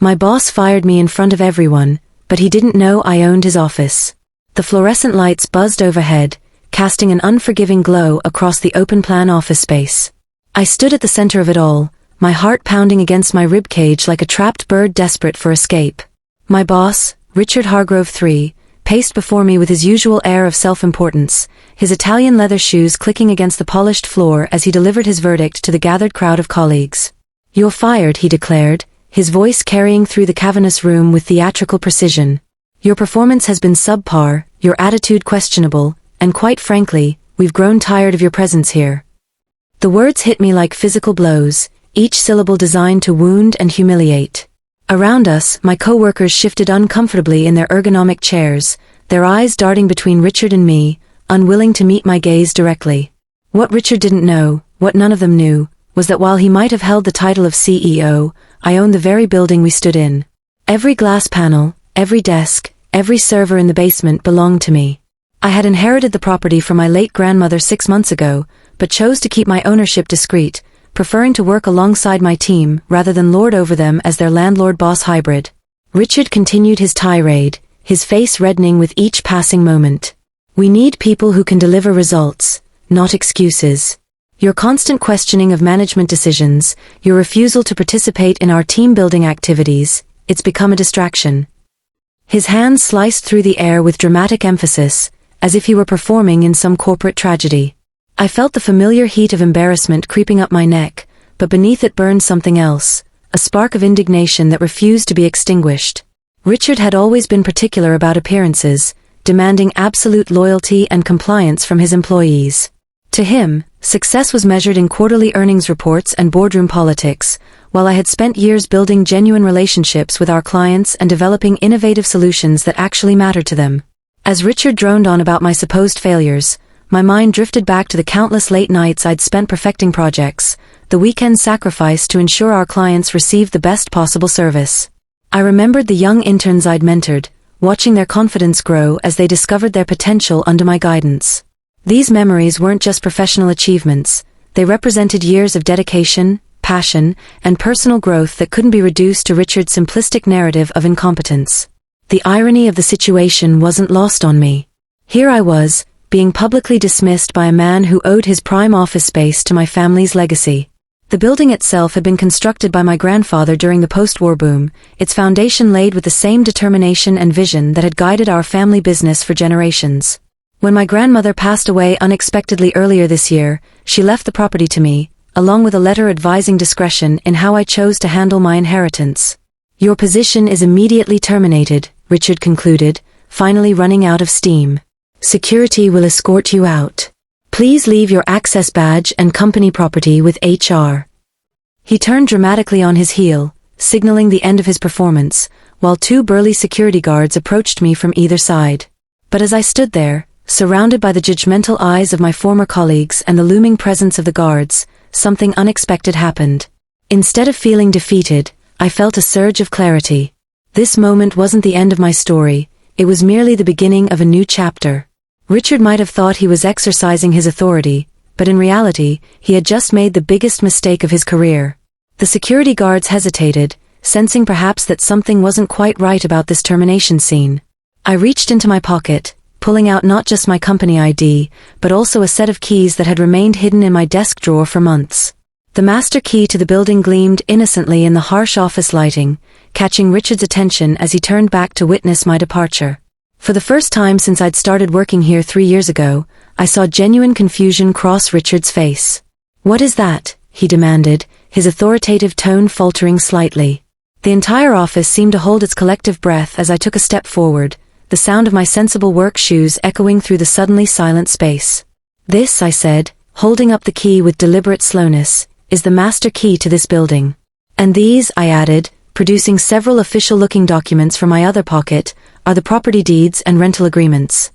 My boss fired me in front of everyone, but he didn't know I owned his office. The fluorescent lights buzzed overhead, casting an unforgiving glow across the open-plan office space. I stood at the center of it all, my heart pounding against my ribcage like a trapped bird desperate for escape. My boss, Richard Hargrove III, paced before me with his usual air of self-importance, his Italian leather shoes clicking against the polished floor as he delivered his verdict to the gathered crowd of colleagues. "You're fired," he declared, his voice carrying through the cavernous room with theatrical precision. "Your performance has been subpar, your attitude questionable, and quite frankly, we've grown tired of your presence here." The words hit me like physical blows, each syllable designed to wound and humiliate. Around us, my co-workers shifted uncomfortably in their ergonomic chairs, their eyes darting between Richard and me, unwilling to meet my gaze directly. What Richard didn't know, what none of them knew, was that while he might have held the title of CEO, I owned the very building we stood in. Every glass panel, every desk, every server in the basement belonged to me. I had inherited the property from my late grandmother 6 months ago, but chose to keep my ownership discreet, preferring to work alongside my team rather than lord over them as their landlord-boss hybrid. Richard continued his tirade, his face reddening with each passing moment. "We need people who can deliver results, not excuses. Your constant questioning of management decisions, your refusal to participate in our team-building activities, it's become a distraction." His hands sliced through the air with dramatic emphasis, as if he were performing in some corporate tragedy. I felt the familiar heat of embarrassment creeping up my neck, but beneath it burned something else, a spark of indignation that refused to be extinguished. Richard had always been particular about appearances, demanding absolute loyalty and compliance from his employees. To him, success was measured in quarterly earnings reports and boardroom politics, while I had spent years building genuine relationships with our clients and developing innovative solutions that actually mattered to them. As Richard droned on about my supposed failures, my mind drifted back to the countless late nights I'd spent perfecting projects, the weekends sacrificed to ensure our clients received the best possible service. I remembered the young interns I'd mentored, watching their confidence grow as they discovered their potential under my guidance. These memories weren't just professional achievements, they represented years of dedication, passion, and personal growth that couldn't be reduced to Richard's simplistic narrative of incompetence. The irony of the situation wasn't lost on me. Here I was, being publicly dismissed by a man who owed his prime office space to my family's legacy. The building itself had been constructed by my grandfather during the post-war boom, its foundation laid with the same determination and vision that had guided our family business for generations. When my grandmother passed away unexpectedly earlier this year, she left the property to me, along with a letter advising discretion in how I chose to handle my inheritance. "Your position is immediately terminated," Richard concluded, finally running out of steam. "Security will escort you out. Please leave your access badge and company property with HR." He turned dramatically on his heel, signaling the end of his performance, while 2 burly security guards approached me from either side. But as I stood there, surrounded by the judgmental eyes of my former colleagues and the looming presence of the guards, something unexpected happened. Instead of feeling defeated, I felt a surge of clarity. This moment wasn't the end of my story, it was merely the beginning of a new chapter. Richard might have thought he was exercising his authority, but in reality, he had just made the biggest mistake of his career. The security guards hesitated, sensing perhaps that something wasn't quite right about this termination scene. I reached into my pocket, pulling out not just my company ID, but also a set of keys that had remained hidden in my desk drawer for months. The master key to the building gleamed innocently in the harsh office lighting, catching Richard's attention as he turned back to witness my departure. For the first time since I'd started working here 3 years ago, I saw genuine confusion cross Richard's face. "What is that?" he demanded, his authoritative tone faltering slightly. The entire office seemed to hold its collective breath as I took a step forward, the sound of my sensible work shoes echoing through the suddenly silent space. "This," I said, holding up the key with deliberate slowness, "is the master key to this building. And these," I added, producing several official-looking documents from my other pocket, "are the property deeds and rental agreements."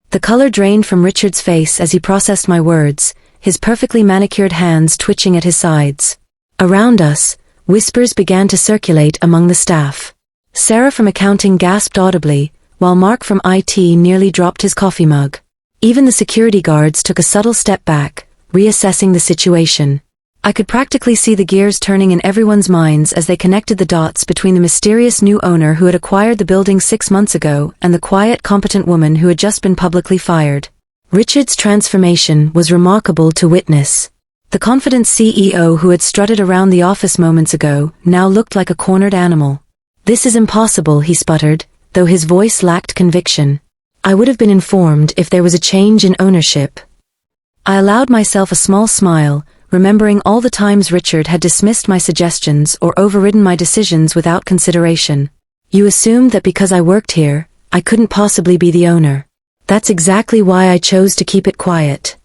The color drained from Richard's face as he processed my words, his perfectly manicured hands twitching at his sides. Around us, whispers began to circulate among the staff. Sarah from accounting gasped audibly, while Mark from IT nearly dropped his coffee mug. Even the security guards took a subtle step back, reassessing the situation. I could practically see the gears turning in everyone's minds as they connected the dots between the mysterious new owner who had acquired the building 6 months ago and the quiet, competent woman who had just been publicly fired. Richard's transformation was remarkable to witness. The confident CEO who had strutted around the office moments ago now looked like a cornered animal. "This is impossible," he sputtered, though his voice lacked conviction. "I would have been informed if there was a change in ownership." I allowed myself a small smile, remembering all the times Richard had dismissed my suggestions or overridden my decisions without consideration. "You assumed that because I worked here, I couldn't possibly be the owner. That's exactly why I chose to keep it quiet."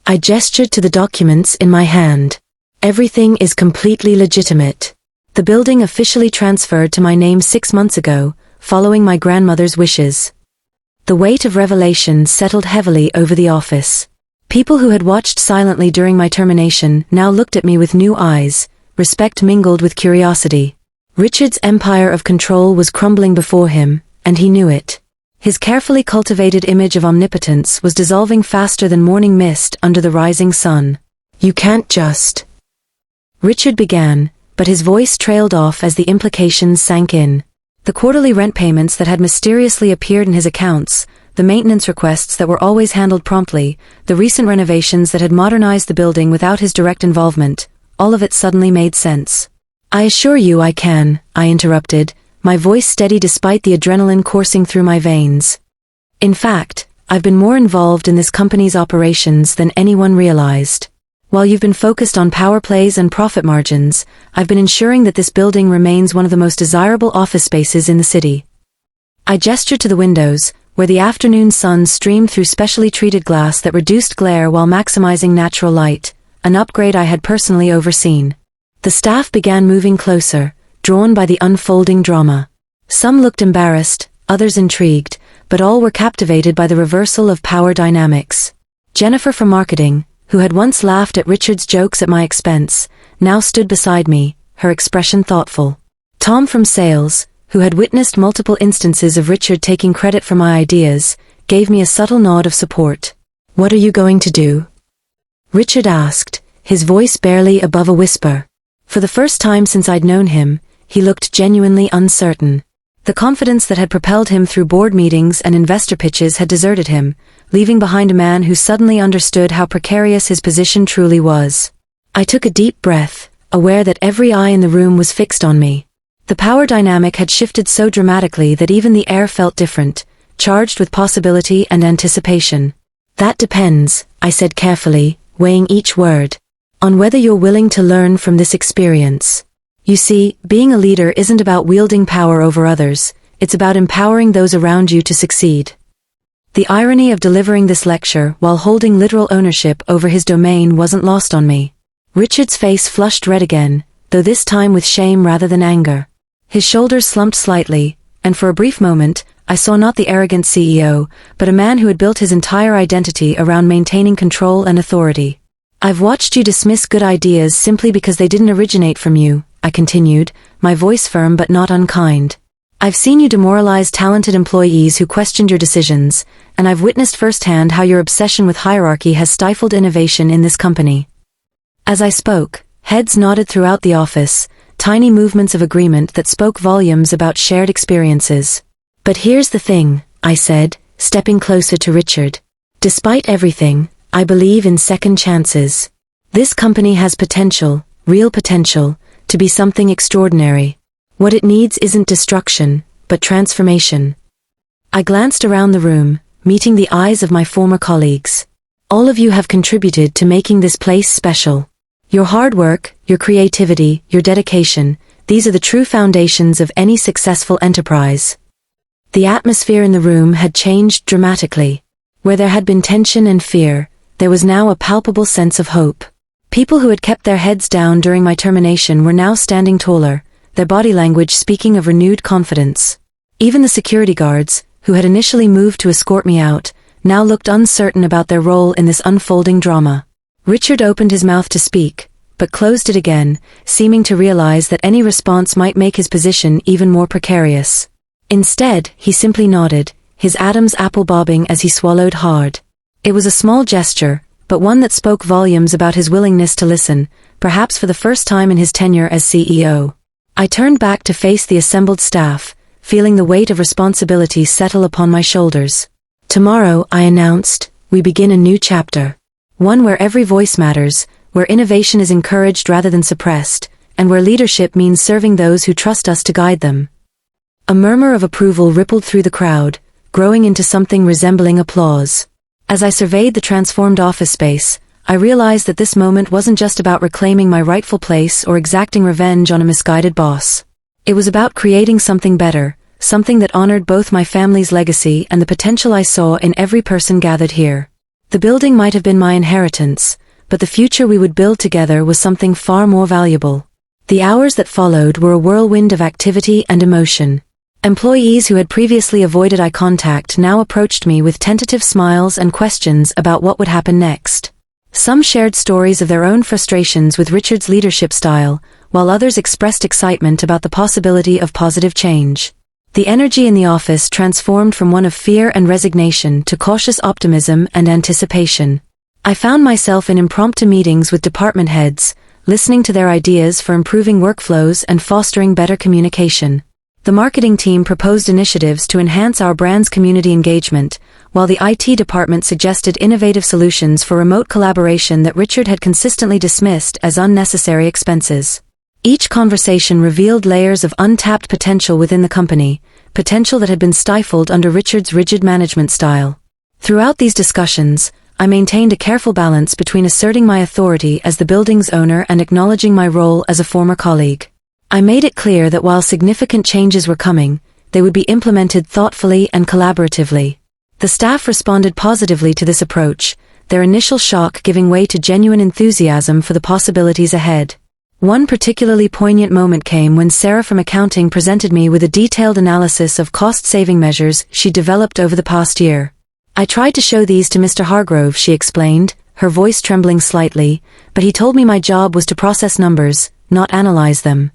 I gestured to the documents in my hand. "Everything is completely legitimate. The building officially transferred to my name 6 months ago, following my grandmother's wishes." The weight of revelation settled heavily over the office. People who had watched silently during my termination now looked at me with new eyes, respect mingled with curiosity. Richard's empire of control was crumbling before him, and he knew it. His carefully cultivated image of omnipotence was dissolving faster than morning mist under the rising sun. "You can't just—" Richard began, but his voice trailed off as the implications sank in. The quarterly rent payments that had mysteriously appeared in his accounts, the maintenance requests that were always handled promptly, the recent renovations that had modernized the building without his direct involvement, all of it suddenly made sense. "I assure you I can," I interrupted, my voice steady despite the adrenaline coursing through my veins. "In fact, I've been more involved in this company's operations than anyone realized. While you've been focused on power plays and profit margins, I've been ensuring that this building remains one of the most desirable office spaces in the city." I gestured to the windows, where the afternoon sun streamed through specially treated glass that reduced glare while maximizing natural light, an upgrade I had personally overseen. The staff began moving closer, drawn by the unfolding drama. Some looked embarrassed, others intrigued, but all were captivated by the reversal of power dynamics. Jennifer from marketing, who had once laughed at Richard's jokes at my expense, now stood beside me, her expression thoughtful. Tom from sales, who had witnessed multiple instances of Richard taking credit for my ideas, gave me a subtle nod of support. "What are you going to do?" Richard asked, his voice barely above a whisper. For the first time since I'd known him, he looked genuinely uncertain. The confidence that had propelled him through board meetings and investor pitches had deserted him, leaving behind a man who suddenly understood how precarious his position truly was. I took a deep breath, aware that every eye in the room was fixed on me. The power dynamic had shifted so dramatically that even the air felt different, charged with possibility and anticipation. "That depends," I said carefully, weighing each word, "on whether you're willing to learn from this experience. You see, being a leader isn't about wielding power over others, it's about empowering those around you to succeed." The irony of delivering this lecture while holding literal ownership over his domain wasn't lost on me. Richard's face flushed red again, though this time with shame rather than anger. His shoulders slumped slightly, and for a brief moment, I saw not the arrogant CEO, but a man who had built his entire identity around maintaining control and authority. "I've watched you dismiss good ideas simply because they didn't originate from you," I continued, my voice firm but not unkind. "I've seen you demoralize talented employees who questioned your decisions, and I've witnessed firsthand how your obsession with hierarchy has stifled innovation in this company." As I spoke, heads nodded throughout the office, tiny movements of agreement that spoke volumes about shared experiences. "But here's the thing," I said, stepping closer to Richard. "Despite everything, I believe in second chances. This company has potential, real potential, to be something extraordinary. What it needs isn't destruction, but transformation." I glanced around the room, meeting the eyes of my former colleagues. "All of you have contributed to making this place special. Your hard work, your creativity, your dedication, these are the true foundations of any successful enterprise." The atmosphere in the room had changed dramatically. Where there had been tension and fear, there was now a palpable sense of hope. People who had kept their heads down during my termination were now standing taller, their body language speaking of renewed confidence. Even the security guards, who had initially moved to escort me out, now looked uncertain about their role in this unfolding drama. Richard opened his mouth to speak, but closed it again, seeming to realize that any response might make his position even more precarious. Instead, he simply nodded, his Adam's apple bobbing as he swallowed hard. It was a small gesture, but one that spoke volumes about his willingness to listen, perhaps for the first time in his tenure as CEO. I turned back to face the assembled staff, feeling the weight of responsibility settle upon my shoulders. Tomorrow, I announced, we begin a new chapter. One where every voice matters, where innovation is encouraged rather than suppressed, and where leadership means serving those who trust us to guide them. A murmur of approval rippled through the crowd, growing into something resembling applause. As I surveyed the transformed office space, I realized that this moment wasn't just about reclaiming my rightful place or exacting revenge on a misguided boss. It was about creating something better, something that honored both my family's legacy and the potential I saw in every person gathered here. The building might have been my inheritance, but the future we would build together was something far more valuable. The hours that followed were a whirlwind of activity and emotion. Employees who had previously avoided eye contact now approached me with tentative smiles and questions about what would happen next. Some shared stories of their own frustrations with Richard's leadership style, while others expressed excitement about the possibility of positive change. The energy in the office transformed from one of fear and resignation to cautious optimism and anticipation. I found myself in impromptu meetings with department heads, listening to their ideas for improving workflows and fostering better communication. The marketing team proposed initiatives to enhance our brand's community engagement, while the IT department suggested innovative solutions for remote collaboration that Richard had consistently dismissed as unnecessary expenses. Each conversation revealed layers of untapped potential within the company, potential that had been stifled under Richard's rigid management style. Throughout these discussions, I maintained a careful balance between asserting my authority as the building's owner and acknowledging my role as a former colleague. I made it clear that while significant changes were coming, they would be implemented thoughtfully and collaboratively. The staff responded positively to this approach, their initial shock giving way to genuine enthusiasm for the possibilities ahead. One particularly poignant moment came when Sarah from accounting presented me with a detailed analysis of cost-saving measures she developed over the past year. I tried to show these to Mr. Hargrove, she explained, her voice trembling slightly, but he told me my job was to process numbers, not analyze them.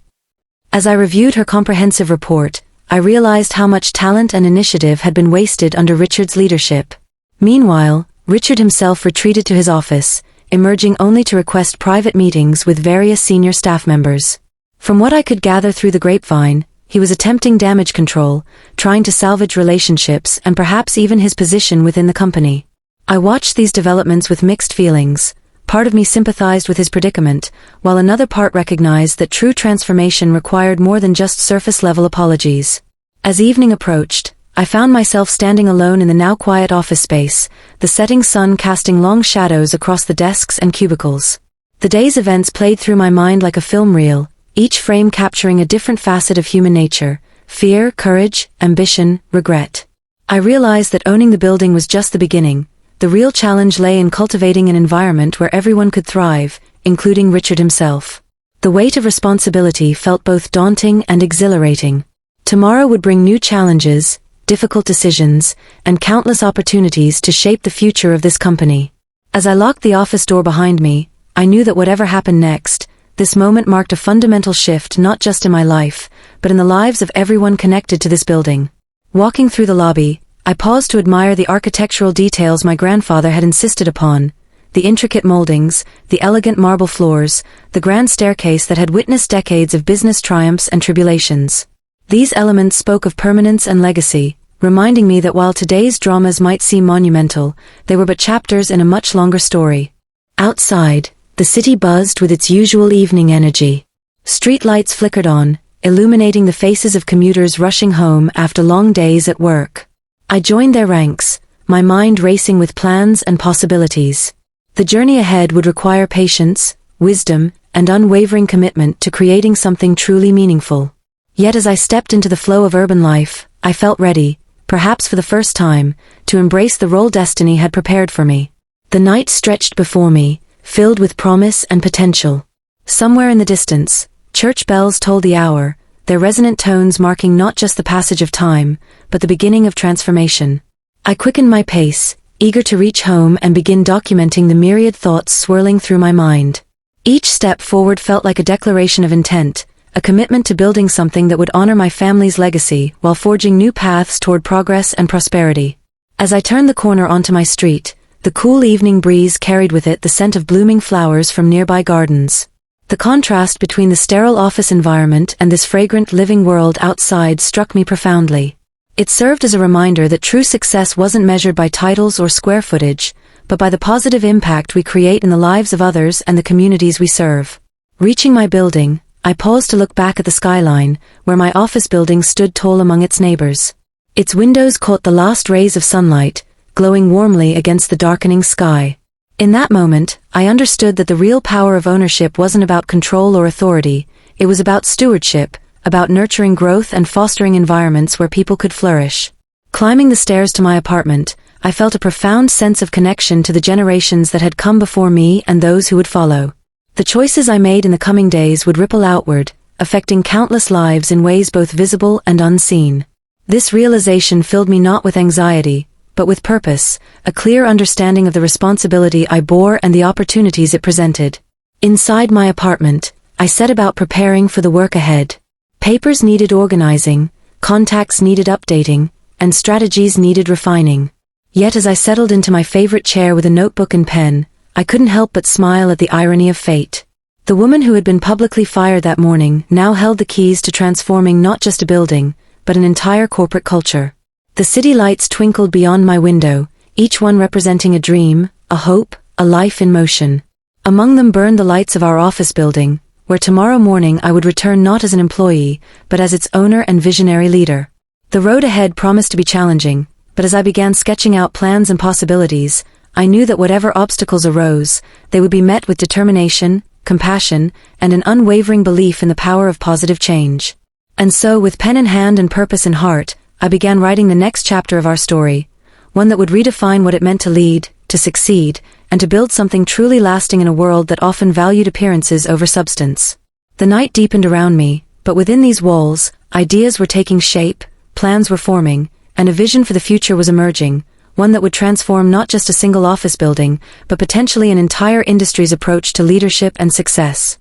As I reviewed her comprehensive report, I realized how much talent and initiative had been wasted under Richard's leadership. Meanwhile, Richard himself retreated to his office, emerging only to request private meetings with various senior staff members. From what I could gather through the grapevine, he was attempting damage control, trying to salvage relationships and perhaps even his position within the company. I watched these developments with mixed feelings. Part of me sympathized with his predicament, while another part recognized that true transformation required more than just surface-level apologies. As evening approached, I found myself standing alone in the now quiet office space, the setting sun casting long shadows across the desks and cubicles. The day's events played through my mind like a film reel, each frame capturing a different facet of human nature: fear, courage, ambition, regret. I realized that owning the building was just the beginning. The real challenge lay in cultivating an environment where everyone could thrive, including Richard himself. The weight of responsibility felt both daunting and exhilarating. Tomorrow would bring new challenges, difficult decisions, and countless opportunities to shape the future of this company. As I locked the office door behind me, I knew that whatever happened next, this moment marked a fundamental shift not just in my life, but in the lives of everyone connected to this building. Walking through the lobby, I paused to admire the architectural details my grandfather had insisted upon: the intricate moldings, the elegant marble floors, the grand staircase that had witnessed decades of business triumphs and tribulations. These elements spoke of permanence and legacy, reminding me that while today's dramas might seem monumental, they were but chapters in a much longer story. Outside, the city buzzed with its usual evening energy. Street lights flickered on, illuminating the faces of commuters rushing home after long days at work. I joined their ranks, my mind racing with plans and possibilities. The journey ahead would require patience, wisdom, and unwavering commitment to creating something truly meaningful. Yet as I stepped into the flow of urban life, I felt ready, perhaps for the first time, to embrace the role destiny had prepared for me. The night stretched before me, filled with promise and potential. Somewhere in the distance, church bells tolled the hour, their resonant tones marking not just the passage of time, but the beginning of transformation. I quickened my pace, eager to reach home and begin documenting the myriad thoughts swirling through my mind. Each step forward felt like a declaration of intent, a commitment to building something that would honor my family's legacy while forging new paths toward progress and prosperity. As I turned the corner onto my street, the cool evening breeze carried with it the scent of blooming flowers from nearby gardens. The contrast between the sterile office environment and this fragrant living world outside struck me profoundly. It served as a reminder that true success wasn't measured by titles or square footage, but by the positive impact we create in the lives of others and the communities we serve. Reaching my building, I paused to look back at the skyline, where my office building stood tall among its neighbors. Its windows caught the last rays of sunlight, glowing warmly against the darkening sky. In that moment, I understood that the real power of ownership wasn't about control or authority, it was about stewardship, about nurturing growth and fostering environments where people could flourish. Climbing the stairs to my apartment, I felt a profound sense of connection to the generations that had come before me and those who would follow. The choices I made in the coming days would ripple outward, affecting countless lives in ways both visible and unseen. This realization filled me not with anxiety, but with purpose, a clear understanding of the responsibility I bore and the opportunities it presented. Inside my apartment, I set about preparing for the work ahead. Papers needed organizing, contacts needed updating, and strategies needed refining. Yet as I settled into my favorite chair with a notebook and pen, I couldn't help but smile at the irony of fate. The woman who had been publicly fired that morning now held the keys to transforming not just a building, but an entire corporate culture. The city lights twinkled beyond my window, each one representing a dream, a hope, a life in motion. Among them burned the lights of our office building, where tomorrow morning I would return not as an employee, but as its owner and visionary leader. The road ahead promised to be challenging, but as I began sketching out plans and possibilities, I knew that whatever obstacles arose, they would be met with determination, compassion, and an unwavering belief in the power of positive change. And so, with pen in hand and purpose in heart, I began writing the next chapter of our story, one that would redefine what it meant to lead, to succeed, and to build something truly lasting in a world that often valued appearances over substance. The night deepened around me, but within these walls, ideas were taking shape, plans were forming, and a vision for the future was emerging, one that would transform not just a single office building, but potentially an entire industry's approach to leadership and success.